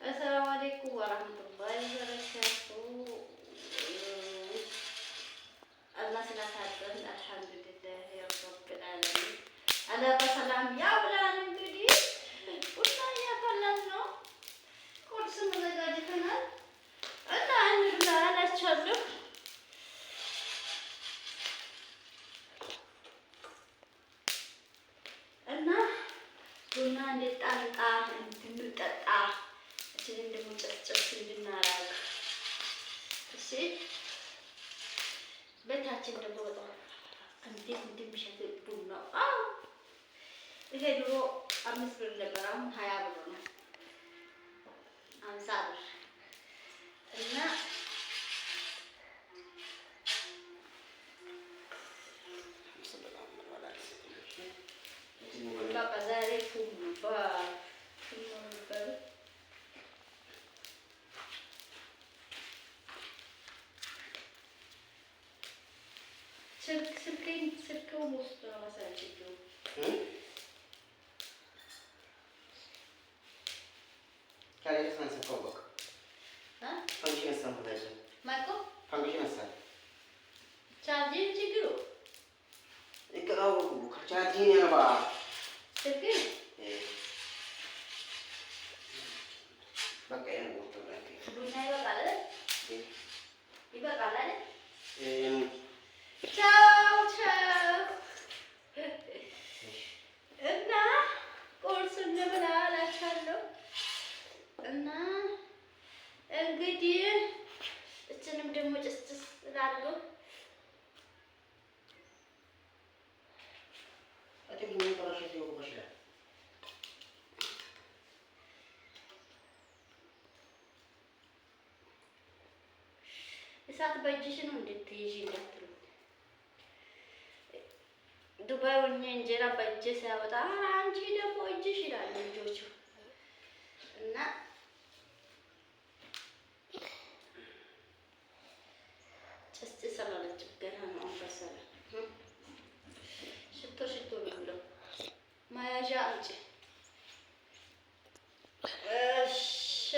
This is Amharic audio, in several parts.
السلام عليكم ورحمة الله وبركاته. الله سنتحدث الحمد لله رب العالمين. أنا بسلام يا ولاد እንግዲህ ቡና እያፈላን ነው። ቁርስ መዘጋጅተናል እና እንብላ አላችኋለሁ። እና ቡና እንድንጠጣ እንድንጠጣ እችንን ደግሞ ጨስጨስ እንድናረግ እሺ። ቤታችን ደግሞ በጣም እንዴት እንደሚሸት ቡናው ይሄ ድሮ 5 ብር ነበር፣ አሁን 20 ብር ነው። 50 ብር እና በቃ ዛሬ ፉም ነበር። ስልክው ውስጥ ነው መሰለኝ። Care este să convoc? Da? Fangine să împădeze. Marco? Fangine să. Charging chigru. E că au charging era ba. Sirke? Bak ya bu tuh lagi. Bunga iba kala? Iba kala deh? Ciao ciao. እና ቁርስ እንብላ እላችኋለሁ። እና እንግዲህ እችንም ደግሞ ጭስጭስ ላድርገው። እሳት በእጅሽ ነው እንድትይዥ እንዳትሉ። ዱባይ ሆኜ እንጀራ በእጅ ሲያወጣ አንቺ ደግሞ እጅሽ ይላሉ ልጆቹ። እና ጭስጭስ አላለችም ገና ነው በሰለ። ሽቶ ሽቶ ነው ብለው መያዣ አምጪ። እሺ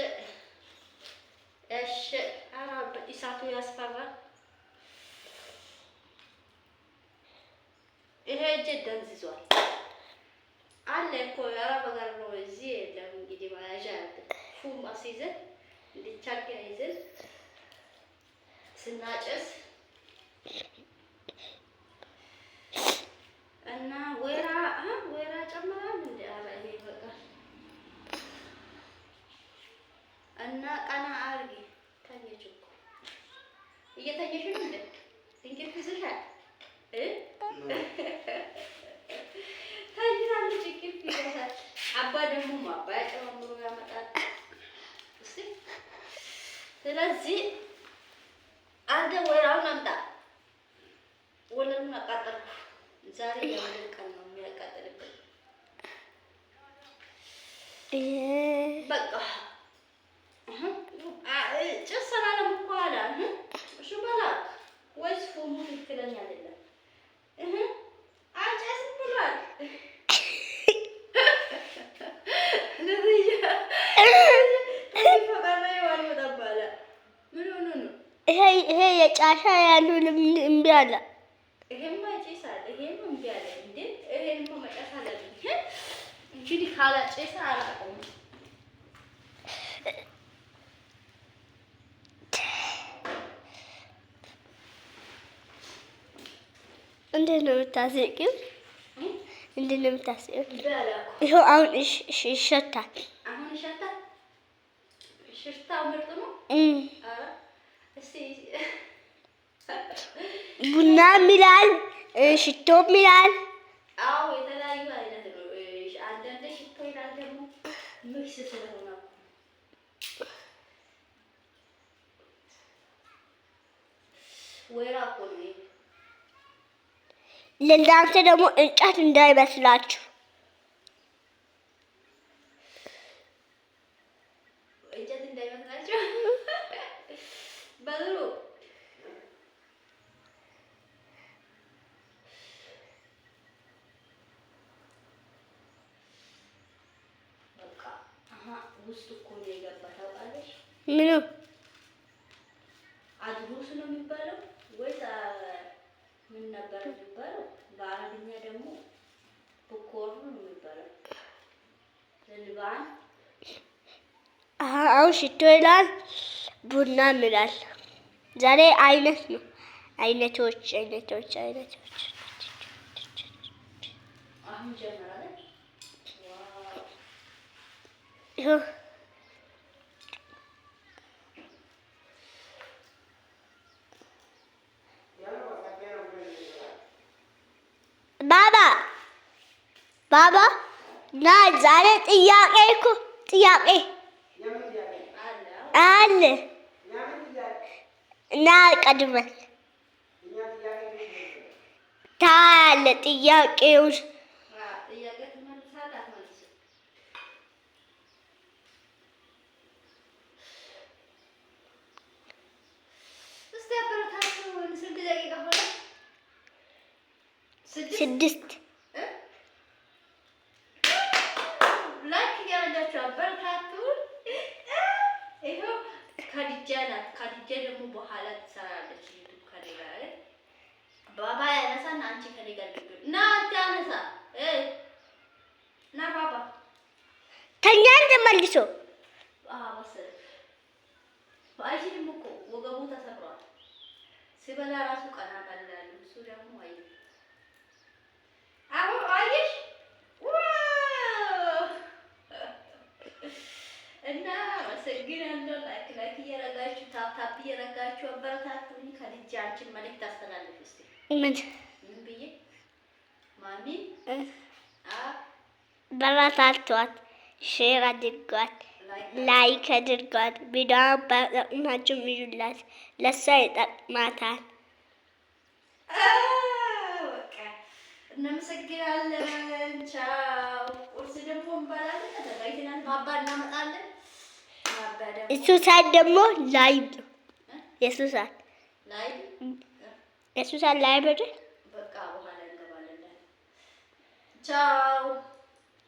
እሺ። ኧረ እሳቱ ያስፈራል። ይሄ እጄ ደንዝዟል አለ እኮ የአረብ ሀገር ነው። እዚህ የለም እንግዲህ መያዣ አለ። ፉም አስይዘን እንዲቻል ይዘን ስናጨስ እና ወይራ ጨምራል እንደ አረ ይሄ በቃ እና ቀና አርጊ። ተኝሽ እኮ እየተኘሽ ነው እንደ እንቅልፍ ይዘሻል ታይራለች። እንቅልፍ ይዘሻል። አባ ደግሞ ማባያ ጨምሮ ያመጣል። እሺ ስለዚህ አንተ ወይራውን አምጣ። ወለሉን አቃጠልኩ። ዛሬ የምንድን ቀን ነው የሚያቃጥልብን? በቃ ጭስ አላለም እኮ አለ። እሺ በላ ወይስ ፉሙ ትክክለኛ አይደለም? አጨስም ብሏል። ይሄ የጫሻ ያሉንም እምቢ አለ። ይሄማ ይጨሳል። ይሄማ እምቢ አለ። እንዴ ይሄንማ መጨስ አለብኝ። እንግዲህ ካላጨሰ አላውቅም። እንዴት ነው የምታስቂው? እንዴት ነው የምታስቂው? በላ ይኸው አሁን ይሸታል። አሁን ይሸታል። ሽታው ምርጥ ነው። እስቲ ቡናም ይላል ሽቶም ይላል። አዎ የተለያዩ አይነት ነው። አንዳንዴ ሽቶ ይላል ደግሞ ሚክስ ስለሆነ ወይራ እኮ ነው። ለእናንተ ደግሞ እንጨት እንዳይመስላችሁ። እንጨት እንዳይመስላችሁ በሉ። በቃ ውስጥ እኮ ነው የገባ ታውቃለሽ? ምኑ አድሩስ ነው የሚባለው ወይስ ምን ነበር የሚባለው? በአረብኛ ደግሞ ብኮር ነው የሚባለው። ልባን አሁን ሽቶ ይላል፣ ቡናም ይላል። ዛሬ አይነት ነው። አይነቶች አሁን ጀመራለች። ይኸው ባባ ና ዛሬ ጥያቄ እኮ ጥያቄ አለ እና ቀድመን ታለ ጥያቄውን ስድስት ላይክ እያደረጋችሁ አበረታቱን። ይኸው ከድጃ ናት። ከድጃ ደግሞ በኋላ ትሰራለች ዩቱብ ከኔ ጋር ባባ ያነሳና አንቺ ከኔ ጋር እና አንተ ያነሳ እና ባባ ተኛ እንደመልሶ መሰለኝ ባይሽንም እኮ ወገቡ ተሰብሯል። ሲበላ ራሱ ቀና ቀላል እሱ ደግሞ አይ አሁን አየሽ እና አመሰግናለሁ። ላይክ እያደረጋችሁ ታፕ እያደረጋችሁ አበረታቱኝ። ከልጅ አንቺን መልዕክት አስተላልፍ እስቲ። ምን ብዬ ማሚ በረታቷት፣ ሼር አድርጓት፣ ላይክ አድርጓት። ቪዲዮውን በጠቅማችሁ ይዩላት፣ ለእሷ ይጠቅማታል። እናመሰግናለን። ቻው። ቁርስ ደግሞ እንበላለን። ተዘጋጅተናል። ማባ እናመጣለን። እሱ ሰዓት ደግሞ ላይቭ ነው። የእሱ ሰዓት ላይቭ ላይቭ በቃ በኋላ እንገባለን። ቻው